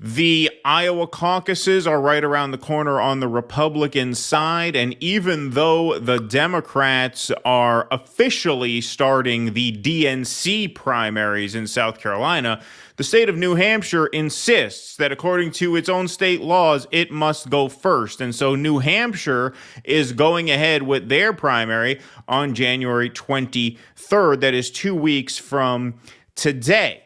The Iowa caucuses are right around the corner on the Republican side, and even though the Democrats are officially starting the DNC primaries in South Carolina, the state of New Hampshire insists that according to its own state laws, it must go first. And so New Hampshire is going ahead with their primary on January 23rd. That is 2 weeks from today.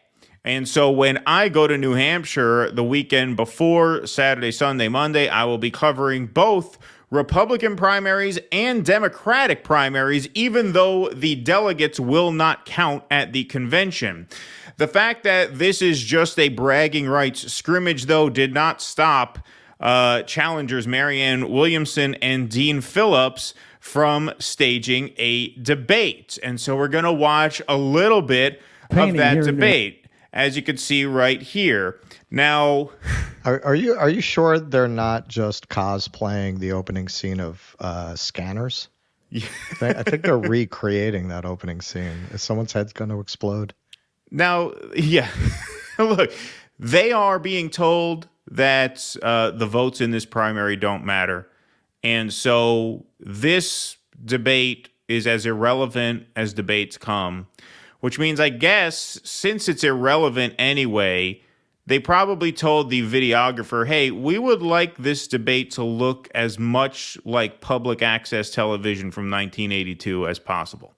And so when I go to New Hampshire the weekend before Saturday, Sunday, Monday, I will be covering both Republican primaries and Democratic primaries, even though the delegates will not count at the convention. The fact that this is just a bragging rights scrimmage, though, did not stop challengers Marianne Williamson and Dean Phillips from staging a debate. And so we're going to watch a little bit of that debate, as you can see right here. Now, are you sure they're not just cosplaying the opening scene of Scanners? Yeah. I think they're recreating that opening scene. Is someone's head's going to explode? Now, yeah, look, they are being told that the votes in this primary don't matter. And so this debate is as irrelevant as debates come, which means, I guess, since it's irrelevant anyway, they probably told the videographer, hey, we would like this debate to look as much like public access television from 1982 as possible.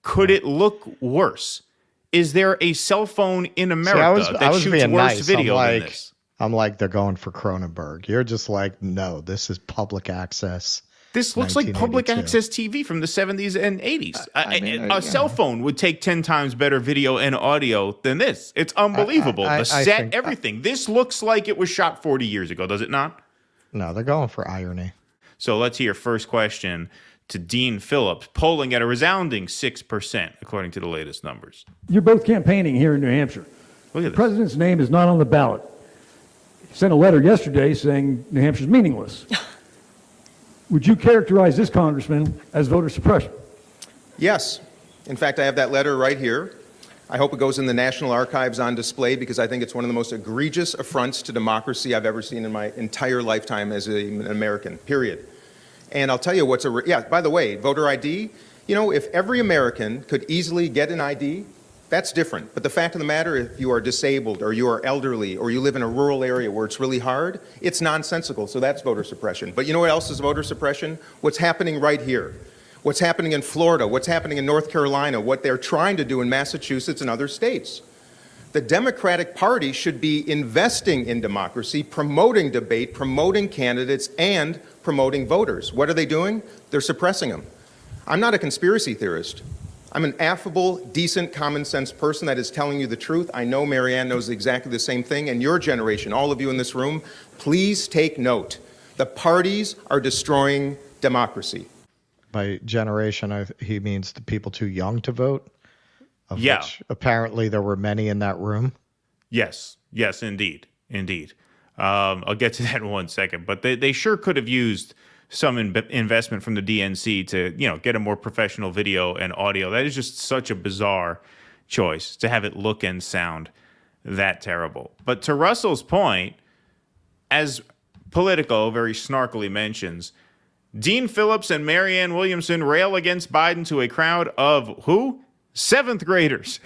Could it look worse? Is there a cell phone in America that shoots worse video than this? I'm like, they're going for Cronenberg. You're just like, no, this is public access. This looks like public access TV from the 70s and 80s. A cell phone would take 10 times better video and audio than this. It's unbelievable. The set, everything. This looks like it was shot 40 years ago, does it not? No, they're going for irony. So let's hear first question to Dean Phillips, polling at a resounding 6%, according to the latest numbers. You're both campaigning here in New Hampshire. Look at this. The president's name is not on the ballot. He sent a letter yesterday saying New Hampshire's meaningless. Would you characterize this, Congressman, as voter suppression? Yes. In fact, I have that letter right here. I hope it goes in the National Archives on display because I think it's one of the most egregious affronts to democracy I've ever seen in my entire lifetime as an American, period. And I'll tell you what's by the way, voter ID, if every American could easily get an ID, that's different. But the fact of the matter, if you are disabled or you are elderly or you live in a rural area where it's really hard, it's nonsensical. So that's voter suppression. But you know what else is voter suppression? What's happening right here. What's happening in Florida, what's happening in North Carolina, what they're trying to do in Massachusetts and other states. The Democratic Party should be investing in democracy, promoting debate, promoting candidates, and promoting voters. What are they doing? They're suppressing them. I'm not a conspiracy theorist. I'm an affable, decent, common sense person that is telling you the truth. I know Marianne knows exactly the same thing. And your generation, all of you in this room, please take note. The parties are destroying democracy. By generation, he means the people too young to vote? Which apparently there were many in that room. Yes, indeed. I'll get to that in 1 second. But they sure could have used some investment from the DNC to, get a more professional video and audio. That is just such a bizarre choice to have it look and sound that terrible. But to Russell's point, as Politico very snarkily mentions, Dean Phillips and Marianne Williamson rail against Biden to a crowd of who? 7th graders.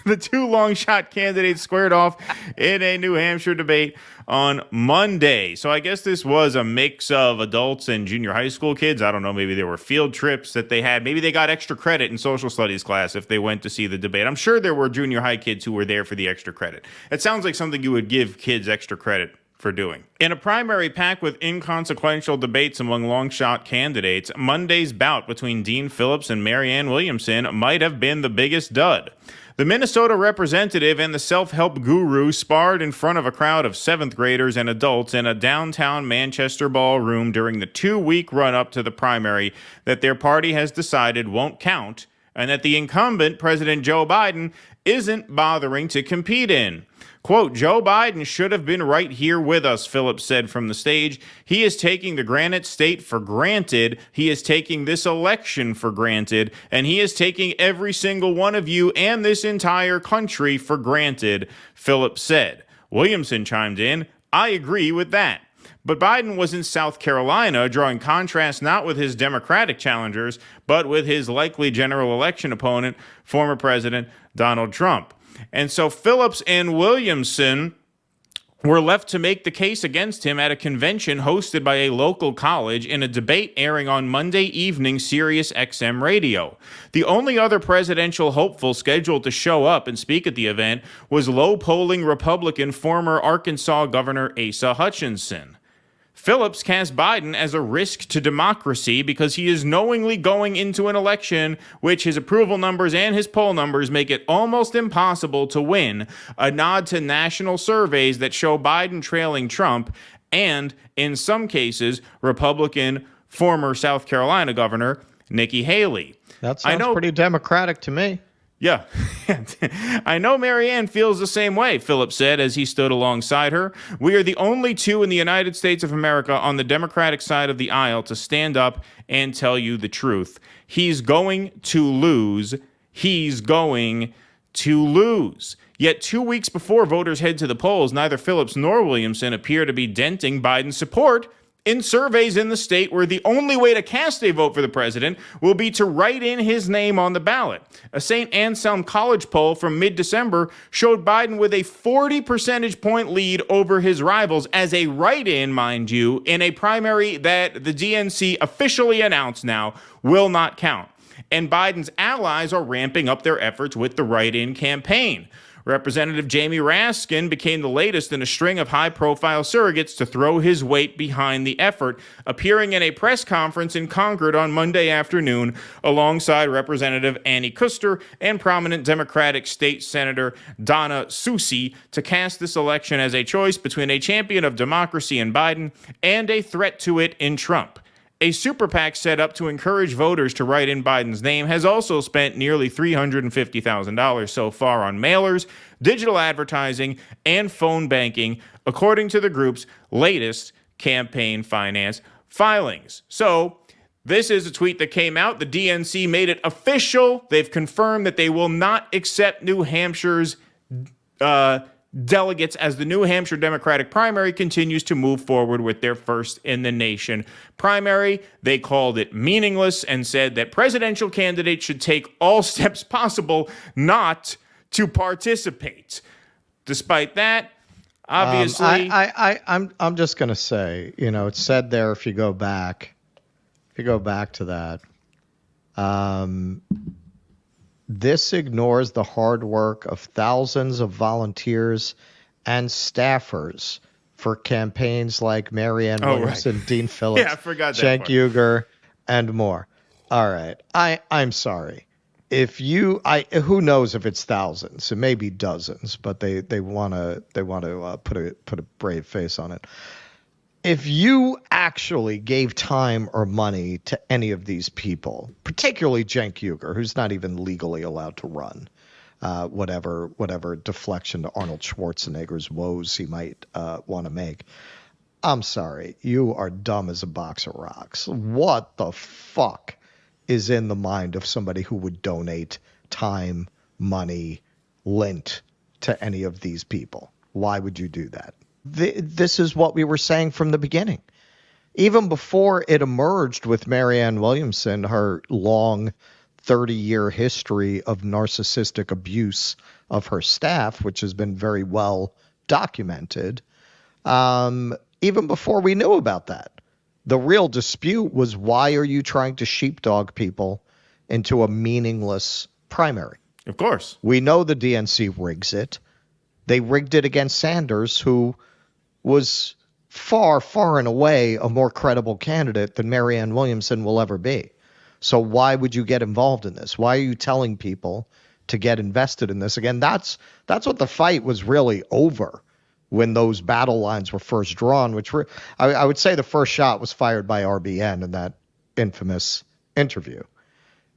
The two Longshot candidates squared off in a New Hampshire debate on Monday. So I guess this was a mix of adults and junior high school kids. I don't know. Maybe there were field trips that they had. Maybe they got extra credit in social studies class if they went to see the debate. I'm sure there were junior high kids who were there for the extra credit. It sounds like something you would give kids extra credit for doing. In a primary packed with inconsequential debates among Longshot candidates, Monday's bout between Dean Phillips and Marianne Williamson might have been the biggest dud. The Minnesota representative and the self-help guru sparred in front of a crowd of 7th graders and adults in a downtown Manchester ballroom during the 2-week run-up to the primary that their party has decided won't count and that the incumbent, President Joe Biden, isn't bothering to compete in. Quote, Joe Biden should have been right here with us, Phillips said from the stage. He is taking the Granite State for granted. He is taking this election for granted. And he is taking every single one of you and this entire country for granted, Phillips said. Williamson chimed in, I agree with that. But Biden was in South Carolina, drawing contrast not with his Democratic challengers, but with his likely general election opponent, former President Donald Trump. And so Phillips and Williamson were left to make the case against him at a convention hosted by a local college in a debate airing on Monday evening Sirius XM radio. The only other presidential hopeful scheduled to show up and speak at the event was low-polling Republican former Arkansas Governor Asa Hutchinson. Phillips cast Biden as a risk to democracy because he is knowingly going into an election which his approval numbers and his poll numbers make it almost impossible to win, a nod to national surveys that show Biden trailing Trump and, in some cases, Republican former South Carolina Governor Nikki Haley. That sounds pretty Democratic to me. Yeah. I know Marianne feels the same way, Phillips said as he stood alongside her. We are the only two in the United States of America on the Democratic side of the aisle to stand up and tell you the truth. He's going to lose. He's going to lose. Yet 2 weeks before voters head to the polls, neither Phillips nor Williamson appear to be denting Biden's support in surveys in the state where the only way to cast a vote for the president will be to write in his name on the ballot. A St. Anselm College poll from mid-December showed Biden with a 40 percentage point lead over his rivals as a write-in, mind you, in a primary that the DNC officially announced now will not count. And Biden's allies are ramping up their efforts with the write-in campaign. Representative Jamie Raskin became the latest in a string of high-profile surrogates to throw his weight behind the effort, appearing in a press conference in Concord on Monday afternoon alongside Representative Annie Kuster and prominent Democratic State Senator Donna Soucy to cast this election as a choice between a champion of democracy in Biden and a threat to it in Trump. A super PAC set up to encourage voters to write in Biden's name has also spent nearly $350,000 so far on mailers, digital advertising, and phone banking, according to the group's latest campaign finance filings. So, this is a tweet that came out. The DNC made it official. They've confirmed that they will not accept New Hampshire's delegates as the New Hampshire Democratic primary continues to move forward with their first in the nation primary. They called it meaningless and said that presidential candidates should take all steps possible not to participate. Despite that, obviously, I'm just going to say, it's said there if you go back to that, this ignores the hard work of thousands of volunteers and staffers for campaigns like Marianne Williamson, right. Dean Phillips, yeah, I forgot that Cenk part. Uygur, and more. All right. I'm sorry. Who knows if it's thousands? It may be dozens, but they want to put a brave face on it. If you actually gave time or money to any of these people, particularly Cenk Uygur, who's not even legally allowed to run, whatever deflection to Arnold Schwarzenegger's woes he might want to make, I'm sorry, you are dumb as a box of rocks. What the fuck is in the mind of somebody who would donate time, money, lint to any of these people? Why would you do that? This is what we were saying from the beginning. Even before it emerged with Marianne Williamson, her long 30-year history of narcissistic abuse of her staff, which has been very well documented, even before we knew about that. The real dispute was, why are you trying to sheepdog people into a meaningless primary? Of course. We know the DNC rigs it. They rigged it against Sanders, who was far, far and away a more credible candidate than Marianne Williamson will ever be. So why would you get involved in this? Why are you telling people to get invested in this? Again, that's what the fight was really over when those battle lines were first drawn, which were, I would say the first shot was fired by RBN in that infamous interview.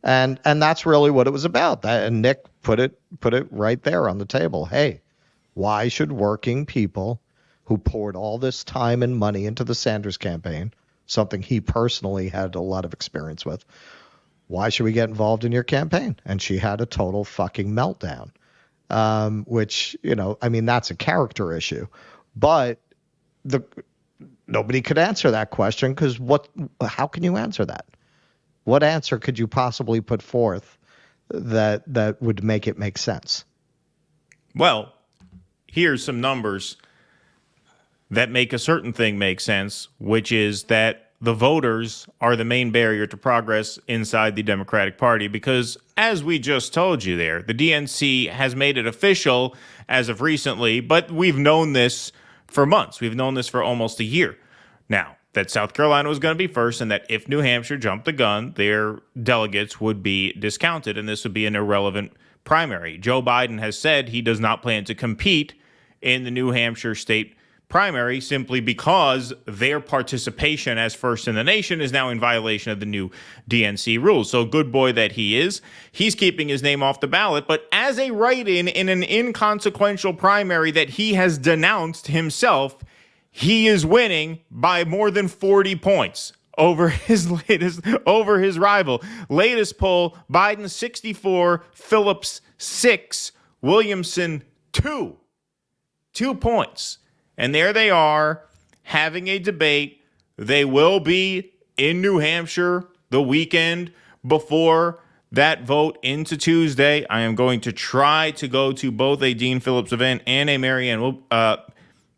And that's really what it was about. And Nick put it right there on the table. Hey, why should working people who poured all this time and money into the Sanders campaign, something he personally had a lot of experience with, why should we get involved in your campaign? And she had a total fucking meltdown. which, I mean, that's a character issue. But nobody could answer that question because how can you answer that? What answer could you possibly put forth that would make it make sense? Well, here's some numbers that make a certain thing make sense, which is that the voters are the main barrier to progress inside the Democratic Party because, as we just told you there, the DNC has made it official as of recently, but we've known this for months. We've known this for almost a year now, that South Carolina was going to be first and that if New Hampshire jumped the gun, their delegates would be discounted and this would be an irrelevant primary. Joe Biden has said he does not plan to compete in the New Hampshire state primary simply because their participation as first in the nation is now in violation of the new DNC rules. So good boy that he is. He's keeping his name off the ballot, but as a write-in in an inconsequential primary that he has denounced himself, he is winning by more than 40 points over his rival. Latest poll, Biden 64, Phillips 6, Williamson 2. 2 points. And there they are having a debate. They will be in New Hampshire the weekend before that vote into Tuesday. I am going to try to go to both a Dean Phillips event and a Marianne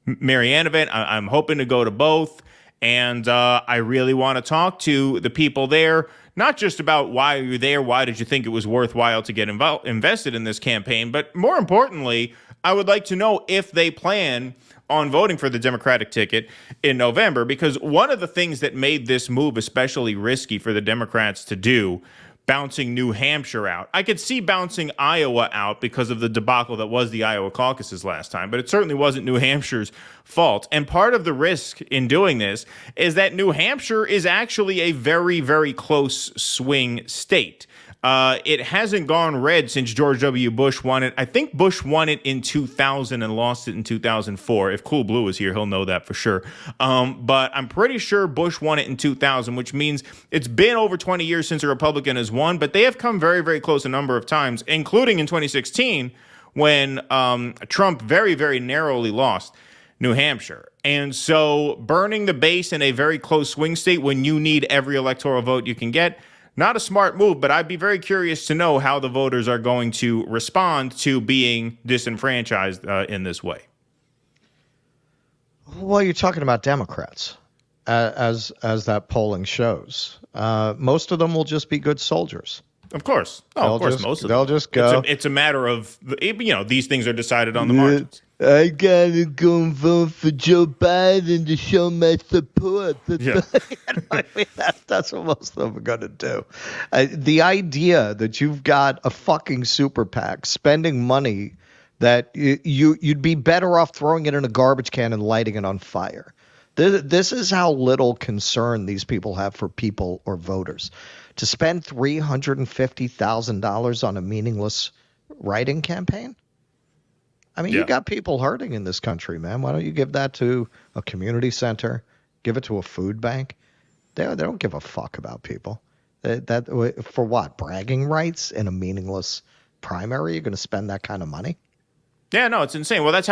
event. I'm hoping to go to both. And I really want to talk to the people there, not just about why you're there, why did you think it was worthwhile to get invested in this campaign, but more importantly, I would like to know if they plan on voting for the Democratic ticket in November, because one of the things that made this move especially risky for the Democrats to do, bouncing New Hampshire out. I could see bouncing Iowa out because of the debacle that was the Iowa caucuses last time, but it certainly wasn't New Hampshire's fault. And part of the risk in doing this is that New Hampshire is actually a very, very close swing state. It hasn't gone red since George W. Bush won it. I think Bush won it in 2000 and lost it in 2004. If Cool Blue is here, he'll know that for sure. But I'm pretty sure Bush won it in 2000, which means it's been over 20 years since a Republican has won. But they have come very, very close a number of times, including in 2016 when Trump very, very narrowly lost New Hampshire. And so burning the base in a very close swing state when you need every electoral vote you can get, not a smart move, but I'd be very curious to know how the voters are going to respond to being disenfranchised in this way. Well, you're talking about Democrats, as that polling shows. Most of them will just be good soldiers. Of course. Most of them. They'll just go. It's a matter of, these things are decided on the margins. I gotta go and vote for Joe Biden to show my support. Yeah. I mean, that's what most of them are gonna do. The idea that you've got a fucking super PAC spending money that you'd be better off throwing it in a garbage can and lighting it on fire. This is how little concern these people have for people or voters. To spend $350,000 on a meaningless writing campaign? I mean, You got people hurting in this country, man. Why don't you give that to a community center? Give it to a food bank? They don't give a fuck about people. That for what? Bragging rights in a meaningless primary? You're going to spend that kind of money? Yeah, no, it's insane. Well, that's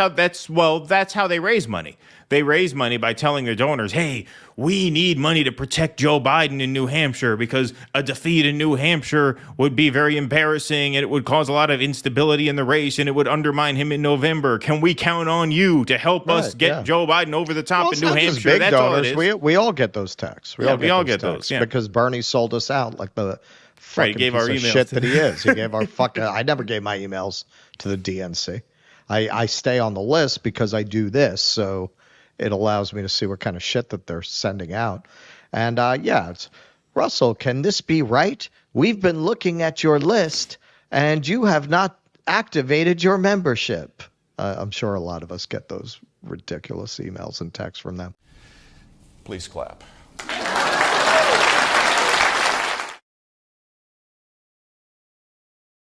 how they raise money. They raise money by telling their donors, hey, we need money to protect Joe Biden in New Hampshire because a defeat in New Hampshire would be very embarrassing and it would cause a lot of instability in the race and it would undermine him in November. Can we count on you to help us get Joe Biden over the top in New Hampshire? Big that's donors. all it is. We all get those texts. We all get those yeah. Because Bernie sold us out like the fucking he gave our piece of emails shit that he is. He gave our fucking. I never gave my emails to the DNC. I stay on the list because I do this, so it allows me to see what kind of shit that they're sending out. And it's Russell, can this be right? We've been looking at your list, and you have not activated your membership. I'm sure a lot of us get those ridiculous emails and texts from them. Please clap.